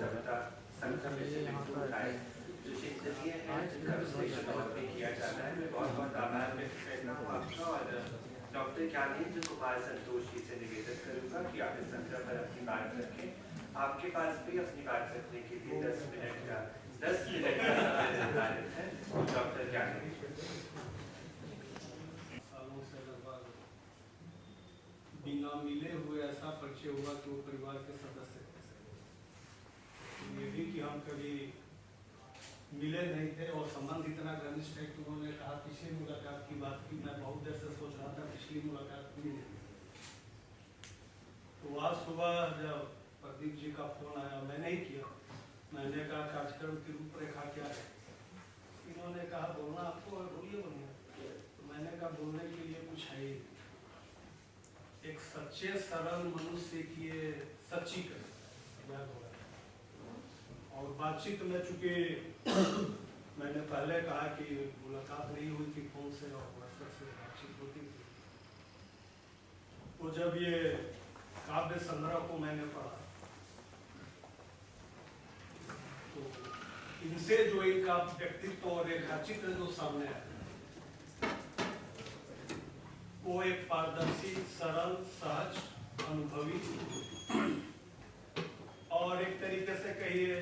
जनता संगठन से बिल्कुल उठाए जो चिंतनीय है, जिनका विश्लेषण और भी किया जाता है। मैं बहुत बहुत आभार व्यक्त करता हूँ आपका और डॉक्टर ज्ञानेंद्र कुमार संतोष जी से निवेदन करूंगा कि आप इस संदर्भ पर अपनी बात रखें। आपके पास भी अपनी बात रखने के लिए 10 मिनट का समय निर्धारित है। डॉक्टर ज्ञानेंद्र सालों से लगभग बिना मिले हुए ऐसा परिचय हुआ कि वो परिवार के सदस्य कैसे, ये भी कि हम कभी मिले नहीं थे और संबंध इतना घनिष्ठ है कि उन्होंने कहा पिछली मुलाकात की बात की, मैं बहुत देर से सोच रहा था पिछली मुलाकात हुई नहीं। तो आज सुबह जब प्रदीप जी का फोन आया, मैंने ही किया, मैंने कहा कार्यक्रम की रूपरेखा क्या है। इन्होंने कहा बोलना आपको और बोलिए बोलिए। तो मैंने कहा बोलने के लिए कुछ है ही, एक सच्चे सरल मनुष्य की ये सच्ची कहानी और बातचीत में, चूंकि मैंने पहले कहा कि मुलाकात नहीं हुई थी फोन से और व्हाट्सएप से बातचीत होती थी, तो जब ये काव्य संग्रह को मैंने पढ़ा तो इनसे जो इनका व्यक्तित्व और रेखाचित्र जो सामने आया वो एक पारदर्शी, सरल, सहज, अनुभवी और एक तरीके से कहिए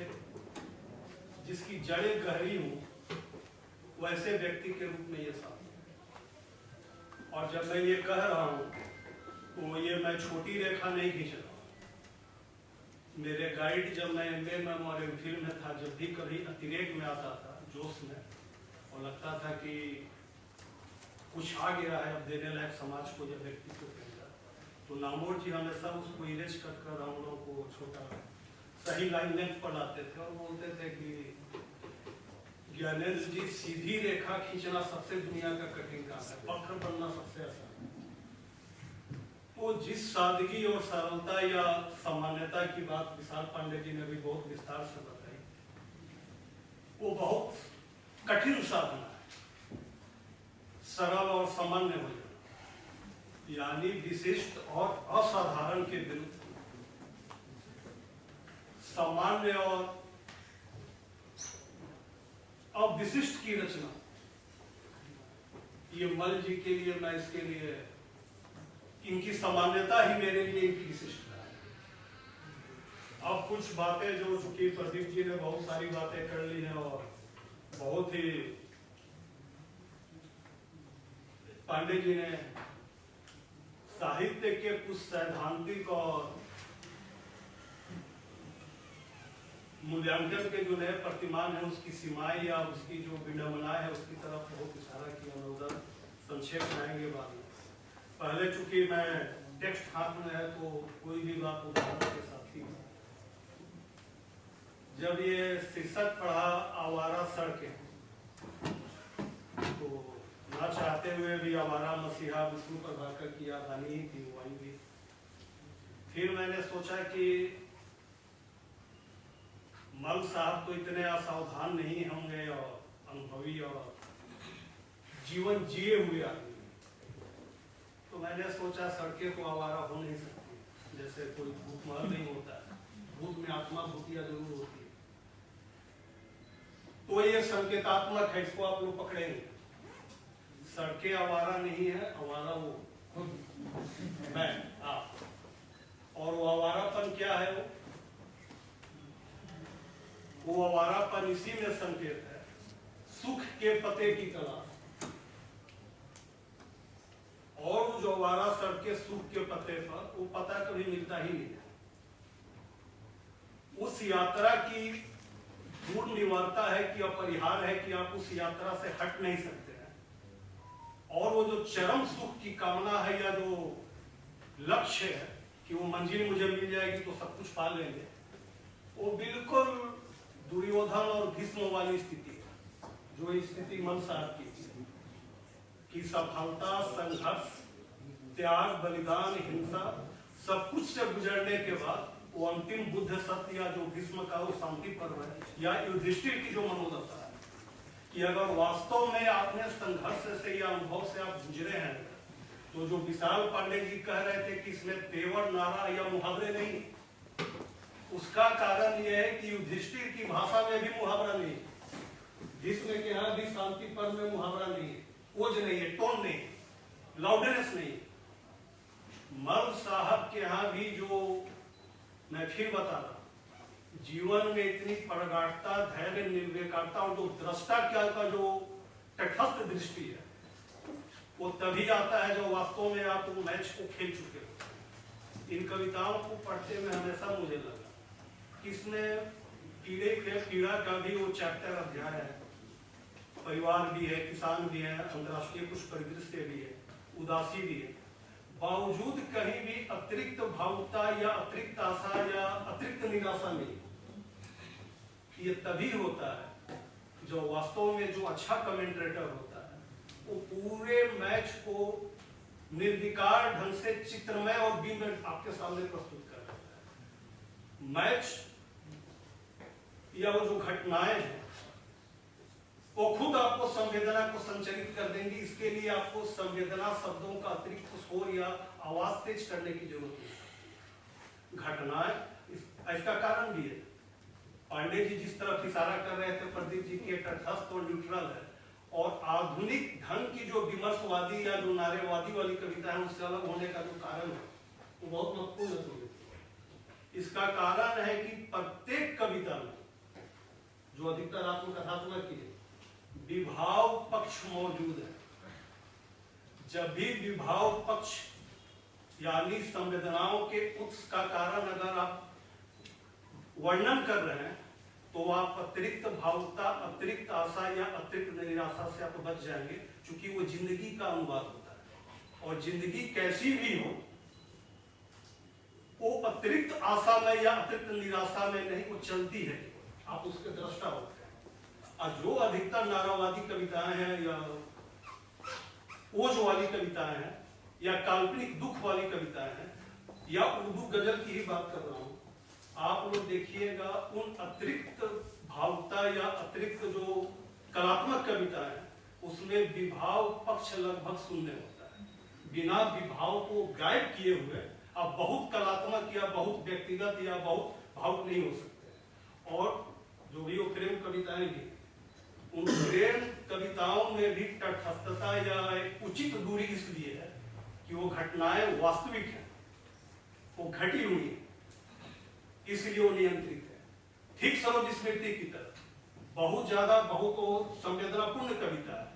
जिसकी जड़ें गहरी हूं वैसे व्यक्ति के रूप में ये सामने। और जब मैं ये कह रहा हूं तो ये मैं छोटी रेखा नहीं खींच रहा हूं। मेरे गाइड जब मैं एमए में और एमफिल में था, जब भी कभी अतिरेक में आता था, जोश में, और लगता था कि कुछ आ गया है अब देने लायक समाज को, जब व्यक्ति को कहेगा, तो नामोर जी हमेशा उसको इरेज कर हम लोगों को छोटा सही लाइन लेंथ पर लाते थे और बोलते थे कि ज्ञानेंद्र जी सीधी रेखा खींचना सबसे दुनिया का कठिन काम है, वक्र बनना सबसे आसान। तो जिस सादगी और सरलता या सामान्यता की बात विशाल पांडे जी ने भी बहुत विस्तार से बताई, वो बहुत कठिन साधना है, सरल और सामान्य हो जाना, यानी विशिष्ट और असाधारण के विरुद्ध सामान्य और अविशिष्ट की रचना। ये मल जी के लिए, मैं इसके लिए, इनकी सामान्यता ही मेरे लिए इनकी विशिष्ट है। अब कुछ बातें जो चूंकि प्रदीप जी ने बहुत सारी बातें कर ली हैं और बहुत ही पांडे जी ने साहित्य के कुछ सैद्धांतिक और मूल्यांकन के जो नए प्रतिमान है उसकी सीमाएं या उसकी जो विडंबनाएं है उसकी तरफ बहुत इशारा किया। मैं उधर संक्षेप में आएंगे बाद में। पहले चूंकि मैं टेक्स्ट हाथ में है तो कोई भी बात उदाहरण के साथ ही। जब ये शीर्षक पढ़ा आवारा सड़कें, तो ना चाहते हुए भी आवारा मसीहा विष्णु प्रभाकर की याद आनी ही थी, वो आई भी। फिर मैंने सोचा कि मल साहब तो इतने असावधान नहीं होंगे और अनुभवी और जीवन जिए हुए आदमी, तो मैंने सोचा सड़कें को आवारा हो नहीं सकती, जैसे कोई भूतमहल नहीं होता है, भूत में आत्मा भूतिया जरूर होती है। तो ये संकेतात्मक है, इसको आप लोग पकड़ेंगे। सड़कें आवारा नहीं है, आवारा वो मैं आप। और वो आवारापन क्या है? वो आवारापन इसी में संकेत है, सुख के पते की तलाश। और जो आवारा सड़के सुख के पते पर, वो पता कभी मिलता ही नहीं है। उस यात्रा की पूर्ण निवारता है कि अपरिहार्य है कि आप उस यात्रा से हट नहीं सकते हैं। और वो जो चरम सुख की कामना है या जो लक्ष्य है कि वो मंजिल मुझे मिल जाएगी तो सब कुछ पा लेंगे, वो बिल्कुल दुर्योधन और भीष्म वाली स्थिति है, जो स्थिति मन साहब की थी कि सफलता, संघर्ष, त्याग, बलिदान, हिंसा सब कुछ से गुजरने के बाद वो अंतिम बुद्ध सत्य या जो भीष्म का वो शांति पर्व है या युधिष्ठिर की जो मनोदशा है कि अगर वास्तव में आपने संघर्ष से या अनुभव से आप गुजरे हैं, तो जो विशाल पांडे जी कह रहे थे कि इसमें तेवर, नारा या मुहावरे नहीं, उसका कारण यह है कि युधिष्ठिर की भाषा में भी मुहावरा नहीं है, भीष्म के यहाँ भी शांति पर्व में मुहावरा नहीं है, ओज नहीं है, टोन नहीं है, लाउडनेस नहीं है। मर्द साहब के यहाँ भी जो, मैं फिर बता रहा, जीवन में इतनी प्रगाढ़ता, धैर्य, निर्विकारता और जो दृष्टा क्या का जो तटस्थ दृष्टि है, वो तभी आता है जब वास्तव में आप वो मैच को खेल चुके हो। इन कविताओं को पढ़ते में हमेशा मुझे लगा किसमें पीड़ा का भी वो चैप्टर अध्याय है, परिवार भी है, किसान भी है, अंतर्राष्ट्रीय कुछ परिदृश्य भी है, उदासी भी है, बावजूद कहीं भी अतिरिक्त भावुकता या अतिरिक्त आशा या अतिरिक्त निराशा नहीं। ये तभी होता है जो वास्तव में जो अच्छा कमेंटेटर होता है वो पूरे मैच को निर्विकार ढंग से चित्रमय और बिंब आपके सामने प्रस्तुत कर रहा है। मैच या वो जो घटनाएं हैं वो खुद आपको संवेदना को संचालित कर देंगी। इसके लिए आपको संवेदना शब्दों का अतिरिक्त शोर या आवाज तेज करने की जरूरत नहीं। घटनाएं इसका कारण भी है। पांडे जी जिस तरफ इशारा कर रहे थे, प्रदीप जी के तटस्थ और न्यूट्रल है, और आधुनिक ढंग की जो विमर्शवादी या जो नारेवादी वाली कविता है उससे अलग होने का जो कारण है वो बहुत महत्वपूर्ण है। इसका कारण है कि प्रत्येक कविता में जो अधिकतर आत्मकथात्मक की है विभाव पक्ष मौजूद है। जब भी विभाव पक्ष यानी संवेदनाओं के उत्स का कारण अगर आप वर्णन कर रहे हैं तो आप अतिरिक्त भावुकता, अतिरिक्त आशा या अतिरिक्त निराशा से आप बच जाएंगे, क्योंकि वो जिंदगी का अनुवाद होता है। और जिंदगी कैसी भी हो वो अतिरिक्त आशा में या अतिरिक्त निराशा में नहीं, वो चलती है, आप उसके दृष्टा होते हैं। और जो अधिकतर नारावादी कविताएं हैं या ओज वाली कविताएं हैं या काल्पनिक दुख वाली कविताएं हैं या उर्दू गजल की ही बात कर रहा हूं, आप लोग देखिएगा उन अतिरिक्त भावुकता या अतिरिक्त जो कलात्मक कविता है उसमें विभाव पक्ष लगभग शून्य होता है। बिना विभाव को गायब किए हुए आप बहुत कलात्मक या बहुत व्यक्तिगत या बहुत भावुक नहीं हो सकते। और जो भी वो प्रेम कविताएं भी, उन प्रेम कविताओं में भी तटस्थता या एक उचित दूरी इसलिए है कि वो घटनाएं वास्तविक है, वो घटी हुई है, इसलिए वो नियंत्रित है। ठीक सरोज स्मृति की तरह बहुत ज्यादा बहुत संवेदनापूर्ण कविता है,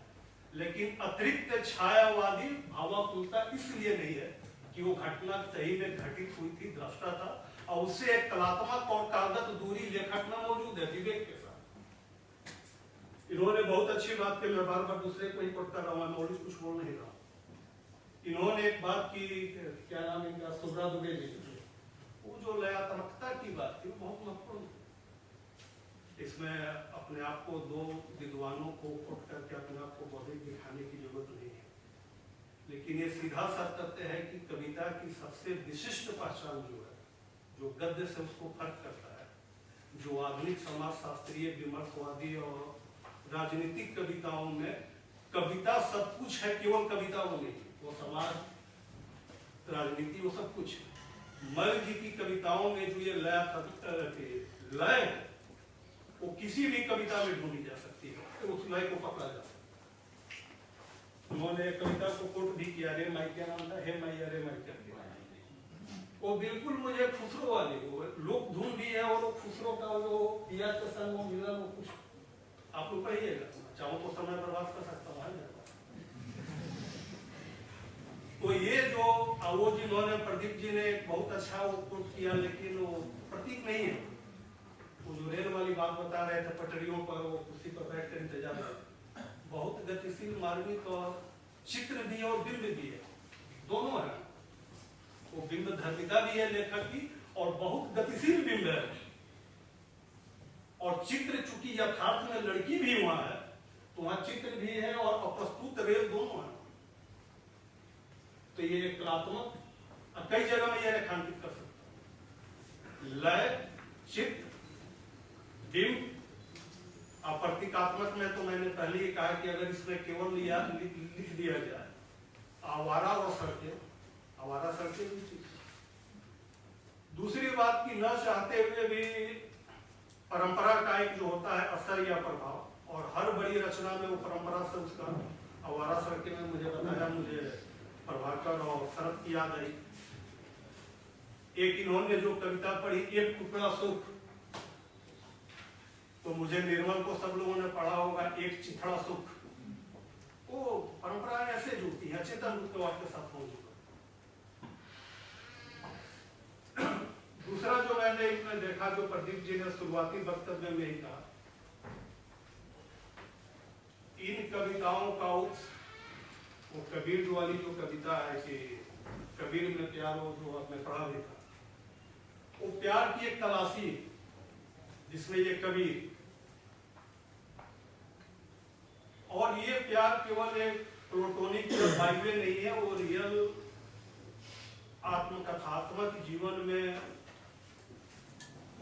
लेकिन अतिरिक्त छायावादी भावात्मकता इसलिए नहीं है कि वो घटना सही में घटित हुई थी, दृष्टा था, और उससे एक कलात्मक और कागज दूरी लेखक में मौजूद है विवेक के साथ। इन्होंने बहुत अच्छी बात की, मैं बार बार दूसरे को ही पढ़ता रहा हूं, मैं मौलिक कुछ बोल नहीं रहा। इन्होंने एक बात की, क्या नाम इनका, सुब्रा दुबे जी, वो जो लयात्मकता की बात थी वो बहुत महत्वपूर्ण। इसमें अपने आप को दो विद्वानों को कोट करके अपने आप को बौद्धिक दिखाने की जरूरत नहीं है, लेकिन ये सीधा सा तथ्य है कि कविता की सबसे विशिष्ट पहचान जो है, जो गद्य से उसको फर्क करता है, जो आधुनिक समाज शास्त्रीय विमर्शवादी और राजनीतिक कविताओं में कविता सब कुछ है, केवल कविता वो नहीं, वो समाज, राजनीति, वो सब कुछ है। मल जी की कविताओं में जो ये लय वो किसी भी कविता में ढूंढी जा सकती है, तो उस लय को पकड़ा जा सकता है। उन्होंने कविता को कोट भी किया, रे माई, क्या नाम था, हे माई, अरे माई करके, वो बिल्कुल मुझे खुसरो वाली, वो लोक धुन भी है, और वो खुसरो का वो पिया के संग वो मिला, वो कुछ आप लोग पढ़िएगा, चाहो तो समय बर्बाद कर सकता हूँ। तो ये जो वो जिन्होंने, प्रदीप जी ने बहुत अच्छा वो कोट किया, लेकिन वो प्रतीक नहीं है। वो जो रेल वाली बात बता रहे थे, पटरियों पर वो कुर्सी पर बैठ कर इंतजार है, बहुत गतिशील मार्मिक और चित्र भी और बिंब भी है, दोनों है। वो बिंब धर्मिता भी है लेखक की, और बहुत गतिशील बिंब है, और चित्र चूंकि यथार्थ में लड़की भी वहां है तो वहां चित्र भी है और अप्रस्तुत रेल दोनों है। तो ये कलात्मक कई जगह में यह रेखांकित कर सकता, लय, चित्र, बिंब। प्रतीकात्मक में तो मैंने पहले ही कहा कि अगर इसमें केवल लिख दिया जाए आवारा और सड़कें, आवारा सड़कें भी चीज, दूसरी बात की न चाहते हुए भी परंपरा का एक जो होता है असर या प्रभाव, और हर बड़ी रचना में वो परंपरा से उसका आवारा सरके में मुझे बताया, मुझे प्रभाकर और शरद की याद आई। एक इन्होंने जो कविता पढ़ी, एक टुकड़ा सुख, तो मुझे निर्मल को सब लोगों ने पढ़ा होगा, एक चिथड़ा सुख। वो परंपराएं ऐसे जुड़ती हैं, अचेतन रूप में आपके साथ मौजूद है। दूसरा जो मैंने इसमें देखा, जो प्रदीप जी ने शुरुआती वक्तव्य में ही कहा, इन कविताओं का वो कबीर वाली जो कविता है कि कबीर में प्यार हो, जो आपने पढ़ा भी था, वो प्यार की एक तलाशी जिसमें ये कबीर, और ये प्यार केवल एक प्लोटोनिक हाईवे नहीं है, वो रियल आत्मकथात्मक जीवन में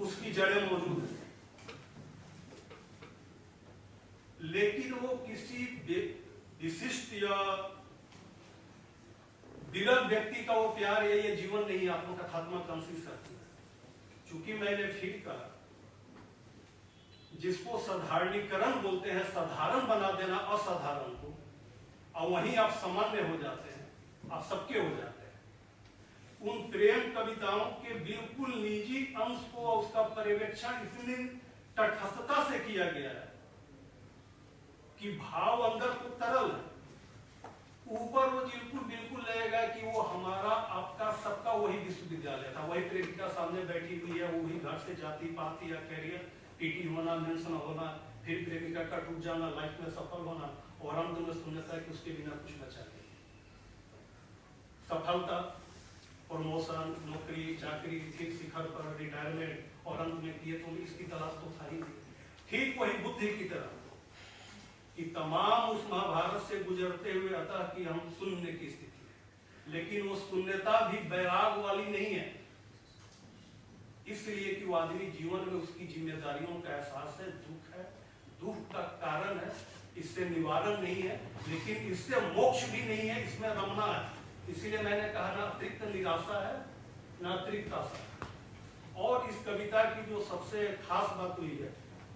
उसकी जड़ें मौजूद है। लेकिन वो किसी विशिष्ट या विरल व्यक्ति का वो प्यार है, ये जीवन नहीं आत्मकथात्मक अंश सकती है। चूंकि मैंने फिर कहा, जिसको साधारणीकरण बोलते हैं, साधारण बना देना असाधारण को, और वहीं आप सामान्य हो जाते हैं, आप सबके हो जाते हैं। उन प्रेम कविताओं के बिल्कुल निजी अंश को उसका पर्यवेक्षण इतनी तटस्थता से किया गया है कि भाव अंदर को तरल है, ऊपर वो बिल्कुल लगेगा कि वो हमारा आपका सबका वही विश्वविद्यालय था, वही प्रेमिका सामने बैठी हुई है, वही घर से जाति पाती या कैरियर टीटी होना, मेंस न होना, फिर प्रेमिका का टूट जाना, लाइफ में सफल होना, और अंत में सुनता है कि उसके बिना कुछ बचा नहीं। सफलता, प्रमोशन, नौकरी चाकरी, फिर शिखर पर रिटायरमेंट, और अंत में किए तो इसकी तलाश तो था ही। ठीक वही बुद्धि की तरह कि तमाम उस महाभारत से गुजरते हुए अतः कि हम शून्य की स्थिति है, लेकिन वो शून्यता भी वैराग वाली नहीं है, इसलिए कि वो आदमी जीवन में उसकी जिम्मेदारियों का एहसास है, दुख का कारण है, इससे निवारण नहीं है, लेकिन इससे मोक्ष भी नहीं है, इसमें रमना है। इसीलिए मैंने कहा ना अतिरिक्त निराशा है ना अतिरिक्त आशा। और इस कविता की जो सबसे खास बात हुई है,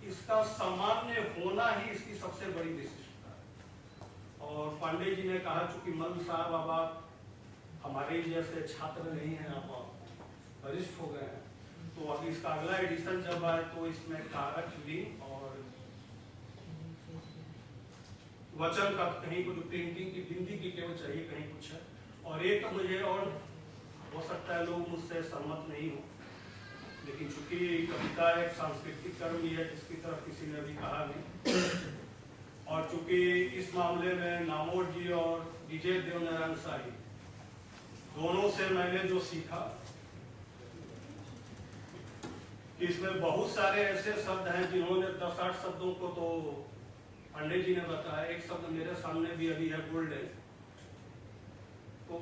इसका सामान्य होना ही इसकी सबसे बड़ी विशिष्टता है। और पांडे जी ने कहा, चूंकि मल्ल साहब अब आप हमारे जैसे छात्र नहीं हैं, आप वरिष्ठ हो गए हैं, तो अभी इसका अगला एडिशन जब आए तो इसमें कारक लिंक और वचन का कहीं कुछ प्रिंटिंग की बिंदी की केवल चाहिए, कहीं कुछ है। और एक मुझे, और हो सकता है लोग मुझसे सहमत नहीं हो, लेकिन चूंकि कविता एक सांस्कृतिक कर्म ही है जिसकी तरफ किसी ने भी कहा नहीं, और चूंकि इस मामले में नामोद जी और विजय देवनारायण शाही दोनों से मैंने जो सीखा कि इसमें बहुत सारे ऐसे शब्द हैं जिन्होंने 10-8 शब्दों को तो पंडित जी ने बताया, एक शब्द मेरे सामने भी अभी है, गोल्डन। तो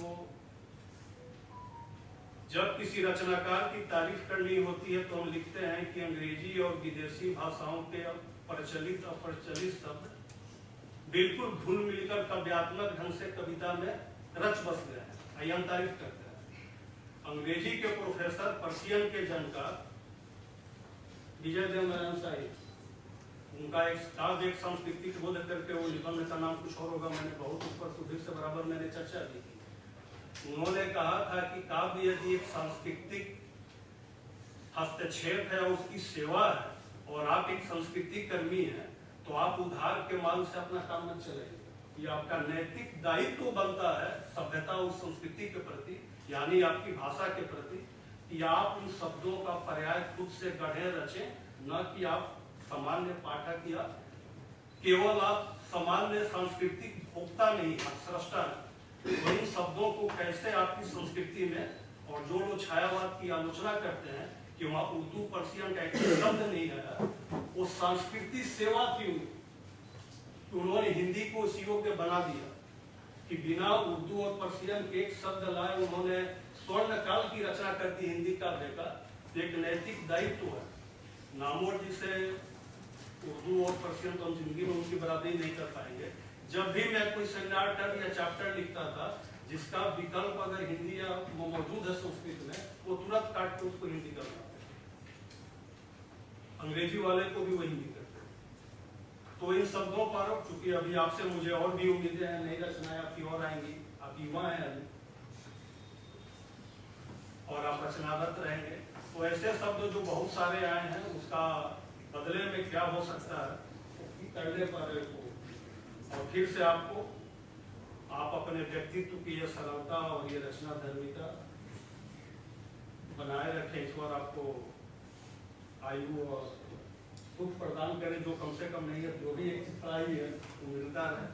जब किसी रचनाकार की तारीफ करनी होती है तो हम लिखते हैं कि अंग्रेजी और विदेशी भाषाओं के प्रचलित अप्रचलित शब्द बिल्कुल घुल मिलकर काव्यात्मक ढंग से कविता में रच बस गए हैं, आइए हम तारीफ करते हैं। अंग्रेजी के प्रोफेसर, पर्शियन के जानकार विजय देवनारायण शाही, उनका एक किताब एक सांस्कृतिक बोध करके, वो निबंध का नाम कुछ और होगा, मैंने बहुत ऊपर सुधीर से बराबर मैंने चर्चा की थी। उन्होंने कहा था कि काव्य यदि एक सांस्कृतिक हस्तक्षेप है, उसकी सेवा है, और आप एक संस्कृति कर्मी हैं, तो आप उधार के माल से अपना काम न चलेंगे। ये आपका नैतिक दायित्व बनता है सभ्यता उस संस्कृति के प्रति, यानी आपकी भाषा के प्रति, कि आप उन शब्दों का पर्याय खुद से गढ़े रचें, न कि आप सामान्य पाठक या केवल आप सामान्य सांस्कृतिक भोक्ता नहीं, स्रष्टा नहीं। वही शब्दों को कैसे आपकी संस्कृति में, और जो लोग छायावाद की आलोचना करते हैं कि वहाँ उर्दू पर्शियन का एक शब्द नहीं है, वो सांस्कृतिक सेवा थी कि उन्होंने हिंदी को उस योग्य बना दिया कि बिना उर्दू और पर्शियन के एक शब्द लाए उन्होंने स्वर्ण काल की रचना कर दी हिंदी काव्य का। एक नैतिक दायित्व है। नामोद जी से उर्दू और पर्शियन तो हम जिंदगी में उनकी बराबरी नहीं कर पाएंगे। जब भी मैं कोई सेमिनार टर्म या चैप्टर लिखता था, जिसका विकल्प अगर हिंदी या मौजूद है संस्कृत में, वो तुरंत काट के उसको हिंदी कर देते हैं। अंग्रेजी वाले को भी वो हिंदी करते हैं। तो इन शब्दों पर चूंकि अभी आपसे मुझे और भी उम्मीदें हैं, नई रचनाएं आपकी और आएंगी, आप युवा हैं अभी और आप रचनारत रहेंगे, तो ऐसे शब्द जो बहुत सारे आए हैं उसका बदले में क्या हो सकता है करने पर और फिर से आपको आप अपने व्यक्तित्व की ये सरलता और ये रचना धर्मिता बनाए रखें। ईश्वर आपको आयु और सुख प्रदान करें, जो कम से कम नहीं है, जो भी एक चित्राई है वो मिलता रहे।